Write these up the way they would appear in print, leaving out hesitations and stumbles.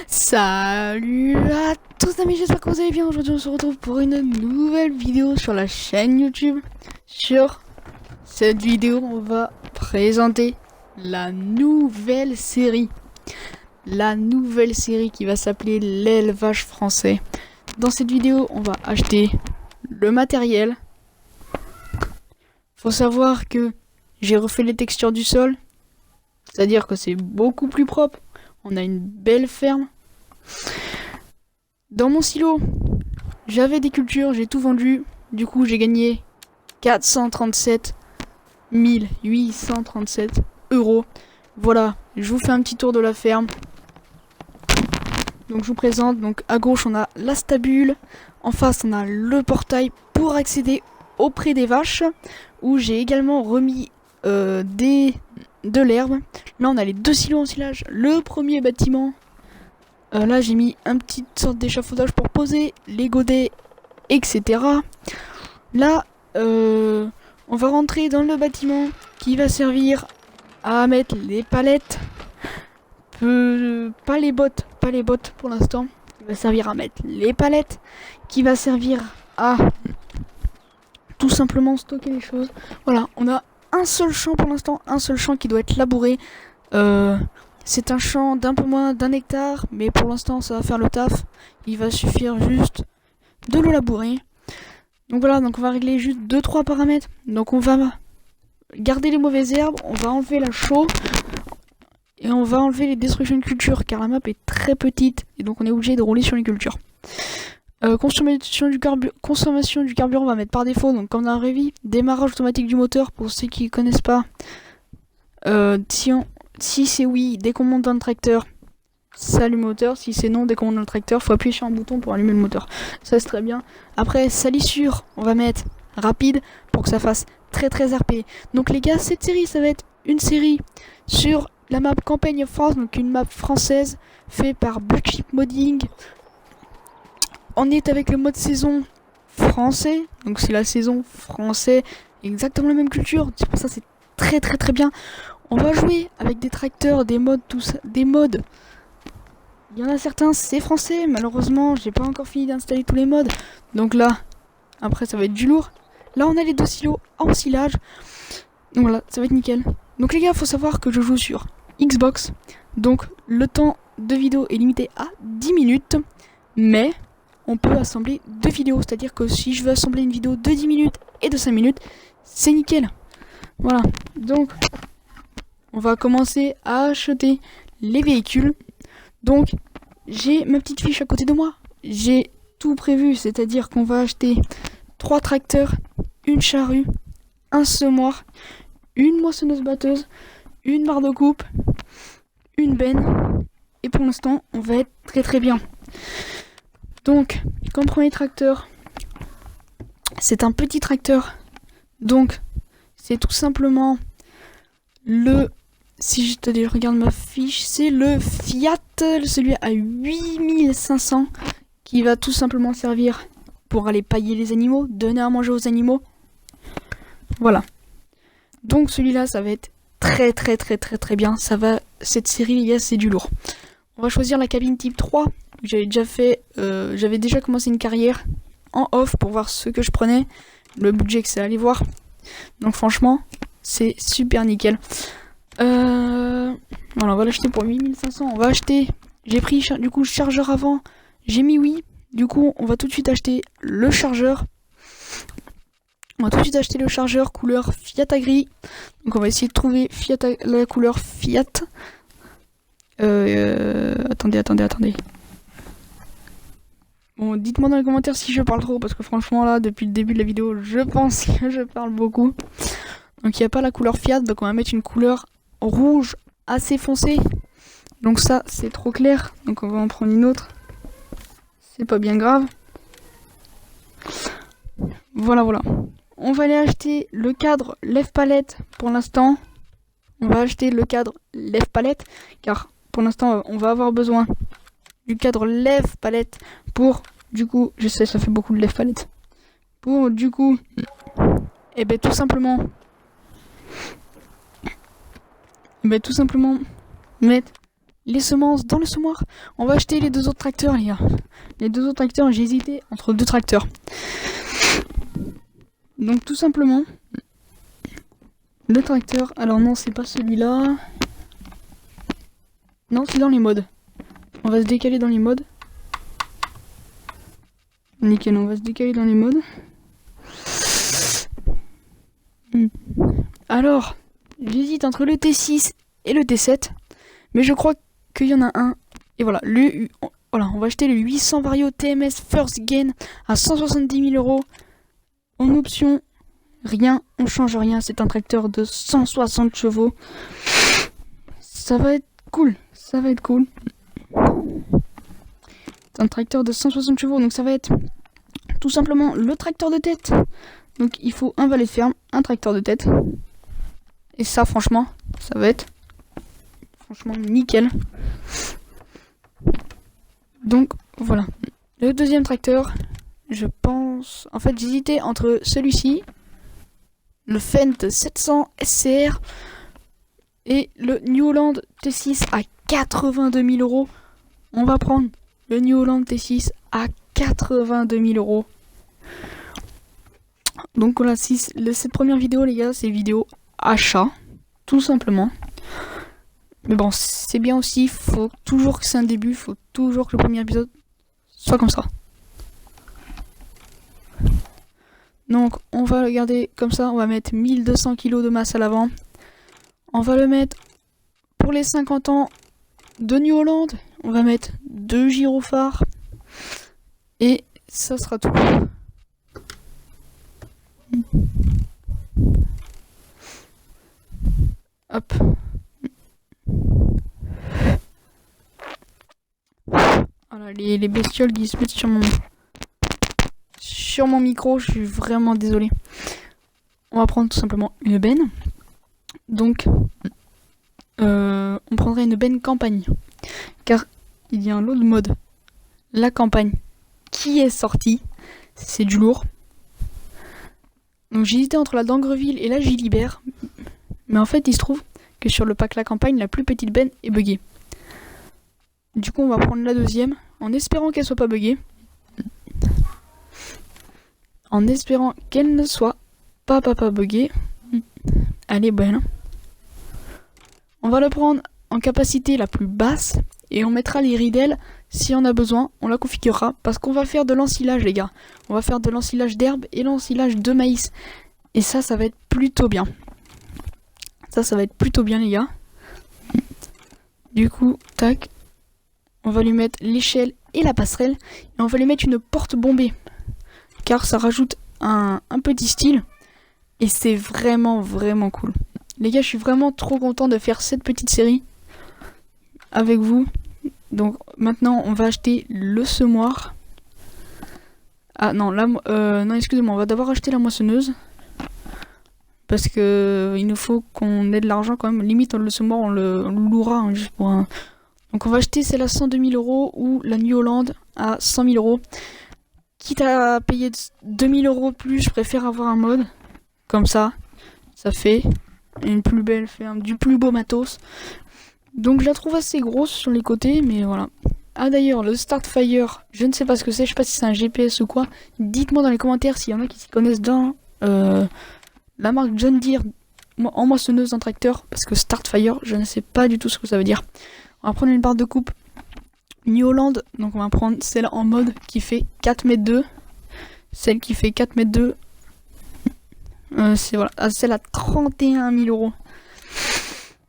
Salut à tous amis, j'espère que vous allez bien. Aujourd'hui on se retrouve pour une nouvelle vidéo sur la chaîne YouTube. Sur cette vidéo on va présenter la nouvelle série. La nouvelle série qui va s'appeler l'élevage français. Dans cette vidéo on va acheter le matériel. Faut savoir que j'ai refait les textures du sol. C'est-à-dire que c'est beaucoup plus propre. On a une belle ferme. Dans mon silo, j'avais des cultures, j'ai tout vendu. Du coup, j'ai gagné 437 837 euros. Voilà, je vous fais un petit tour de la ferme. Donc je vous présente, donc à gauche on a la stabule, en face on a le portail pour accéder auprès des vaches, où j'ai également remis de l'herbe. Là on a les deux silos en silage. Le premier bâtiment, là j'ai mis un petit sorte d'échafaudage pour poser les godets, etc. Là on va rentrer dans le bâtiment qui va servir à mettre les palettes. Pas les bottes pour l'instant. Qui va servir à mettre les palettes. Qui va servir à tout simplement stocker les choses. Voilà, on a un seul champ pour l'instant, un seul champ qui doit être labouré. C'est un champ d'un peu moins d'1 hectare, mais pour l'instant ça va faire le taf. Il va suffire juste de le labourer. Donc voilà, donc on va régler juste 2-3 paramètres. Donc on va garder les mauvaises herbes, on va enlever la chaux et on va enlever les destructions de culture car la map est très petite et donc on est obligé de rouler sur les cultures. Consommation du carburant, on va mettre par défaut, donc comme dans la vraie vie. Démarrage automatique du moteur pour ceux qui connaissent pas. Si c'est oui, dès qu'on monte dans le tracteur, ça allume le moteur. Si c'est non, dès qu'on monte dans le tracteur, faut appuyer sur un bouton pour allumer le moteur. Ça c'est très bien. Après, salissure, on va mettre rapide pour que ça fasse très RP. Donc les gars, cette série, ça va être une série sur la map Campagne of France, donc une map française faite par Black Sheep Modding. On est avec le mode saison français, donc c'est la saison français, exactement la même culture, c'est pour ça c'est très bien. On va jouer avec des tracteurs, des modes, tout ça, des modes. Il y en a certains, c'est français, malheureusement, j'ai pas encore fini d'installer tous les modes. Donc là, après ça va être du lourd. Là on a les deux silos en silage. Donc voilà, ça va être nickel. Donc les gars, faut savoir que je joue sur Xbox. Donc le temps de vidéo est limité à 10 minutes, mais on peut assembler deux vidéos, c'est-à-dire que si je veux assembler une vidéo de 10 minutes et de 5 minutes, c'est nickel. Voilà, donc on va commencer à acheter les véhicules. Donc j'ai ma petite fiche à côté de moi, j'ai tout prévu, c'est-à-dire qu'on va acheter 3 tracteurs, une charrue, un semoir, une moissonneuse batteuse, une barre de coupe, une benne, et pour l'instant on va être très bien. Donc, comme premier tracteur, c'est un petit tracteur. Donc, c'est tout simplement le... Si je te dis, regarde ma fiche, c'est le Fiat, celui à 8500, qui va tout simplement servir pour aller pailler les animaux, donner à manger aux animaux. Voilà. Donc, celui-là, ça va être très bien. Ça va... Cette série, les gars, c'est du lourd. On va choisir la cabine type 3. J'avais déjà commencé une carrière en off pour voir ce que je prenais, le budget que ça allait voir. Donc franchement, c'est super nickel. Voilà, on va l'acheter pour 8500. On va acheter. J'ai pris du coup chargeur avant. J'ai mis oui. Du coup, on va tout de suite acheter le chargeur. On va tout de suite acheter le chargeur couleur Fiat Agri. Donc on va essayer de trouver la couleur Fiat. Attendez. Bon, dites-moi dans les commentaires si je parle trop, parce que franchement là, depuis le début de la vidéo, je pense que je parle beaucoup. Donc il n'y a pas la couleur Fiat, donc on va mettre une couleur rouge assez foncée. Donc ça, c'est trop clair, donc on va en prendre une autre. C'est pas bien grave. Voilà. On va aller acheter le cadre lève-palette pour l'instant. On va acheter le cadre lève-palette, car pour l'instant, on va avoir besoin du cadre lève-palette pour, du coup, je sais, ça fait beaucoup de lève-palette. Pour, du coup, tout simplement mettre les semences dans le semoir. On va acheter les 2 autres tracteurs, les gars. Les 2 autres tracteurs, j'ai hésité entre 2 tracteurs. Donc tout simplement, le tracteur, alors non, c'est pas celui-là. Non, c'est dans les modes. On va se décaler dans les modes. Nickel, on va se décaler dans les modes. Alors, j'hésite entre le T6 et le T7. Mais je crois qu'il y en a un. Et voilà, voilà, on va acheter le 800 Vario TMS First Gain à 170 000 €. En option, rien, on change rien. C'est un tracteur de 160 chevaux. Ça va être cool. Ça va être cool. C'est un tracteur de 160 chevaux. Donc ça va être tout simplement le tracteur de tête. Donc il faut un valet de ferme, un tracteur de tête. Et ça, franchement, ça va être franchement nickel. Donc voilà. Le deuxième tracteur, je pense... En fait, j'hésitais entre celui-ci, le Fendt 700 SCR et le New Holland T6 à 82 000 €. On va prendre le New Holland T6 à 82 000 €. Donc voilà, cette première vidéo, les gars, c'est vidéo achat, tout simplement. Mais bon, c'est bien aussi, faut toujours que c'est un début, faut toujours que le premier épisode soit comme ça. Donc on va le garder comme ça, on va mettre 1200 kg de masse à l'avant. On va le mettre pour les 50 ans de New Holland, on va mettre 2 gyrophares. Et ça sera tout. Hop. Voilà, les bestioles qui se mettent sur mon micro, je suis vraiment désolé. On va prendre tout simplement une benne. Donc, on prendrait une benne campagne. Car il y a un lot de mode. La campagne qui est sortie. C'est du lourd. Donc j'ai hésité entre la Dangreville et la Gilibert. Mais en fait, il se trouve que sur le pack La Campagne, la plus petite benne est buggée. Du coup, on va prendre la deuxième, en espérant qu'elle soit pas buggée. En espérant qu'elle ne soit pas buggée. Elle est belle. On va le prendre en capacité la plus basse. Et on mettra les ridelles, si on a besoin, on la configurera. Parce qu'on va faire de l'ensilage, les gars. On va faire de l'ensilage d'herbe et l'ensilage de maïs. Et ça va être plutôt bien. Ça va être plutôt bien, les gars. Du coup, tac. On va lui mettre l'échelle et la passerelle. Et on va lui mettre une porte bombée. Car ça rajoute un petit style. Et c'est vraiment, vraiment cool. Les gars, je suis vraiment trop content de faire cette petite série avec vous. Donc maintenant, on va acheter le semoir. Ah non, là, non, excusez-moi, on va d'abord acheter la moissonneuse. Parce que il nous faut qu'on ait de l'argent quand même. Limite, le semoir, on le louera hein, juste pour un... Donc on va acheter celle à 102 000 € ou la New Holland à 100 000 €. Quitte à payer 2 000 € de plus, je préfère avoir un mode. Comme ça, ça fait une plus belle ferme, du plus beau matos. Donc je la trouve assez grosse sur les côtés, mais voilà. Ah d'ailleurs, le Startfire, je ne sais pas ce que c'est, je sais pas si c'est un GPS ou quoi. Dites-moi dans les commentaires s'il y en a qui s'y connaissent dans la marque John Deere en moissonneuse d'un tracteur. Parce que Startfire, je ne sais pas du tout ce que ça veut dire. On va prendre une barre de coupe New Holland, donc on va prendre celle en mode qui fait 4,2 m. Celle qui fait 4,2 m. C'est voilà, celle à 31 000 €.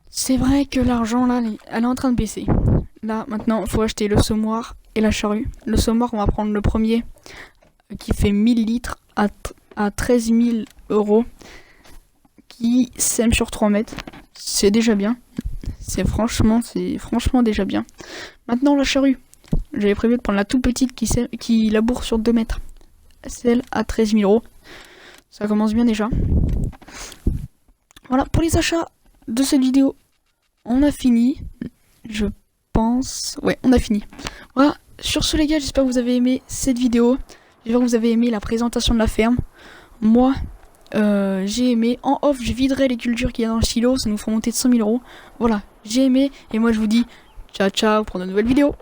C'est vrai que l'argent là, elle est en train de baisser. Là maintenant, il faut acheter le semoir et la charrue. Le semoir, on va prendre le premier qui fait 1000 litres à 13 000 €. Qui sème sur 3 mètres. C'est déjà bien. C'est franchement déjà bien. Maintenant la charrue. J'avais prévu de prendre la toute petite qui laboure sur 2 mètres. Celle à 13 000 €. Ça commence bien déjà. Voilà, pour les achats de cette vidéo, on a fini. Je pense... Ouais, on a fini. Voilà, sur ce les gars, j'espère que vous avez aimé cette vidéo. J'espère que vous avez aimé la présentation de la ferme. Moi, j'ai aimé. En off, je viderai les cultures qu'il y a dans le silo. Ça nous fera monter de 100 000 €. Voilà, j'ai aimé. Et moi, je vous dis Ciao ciao pour de nouvelles vidéos.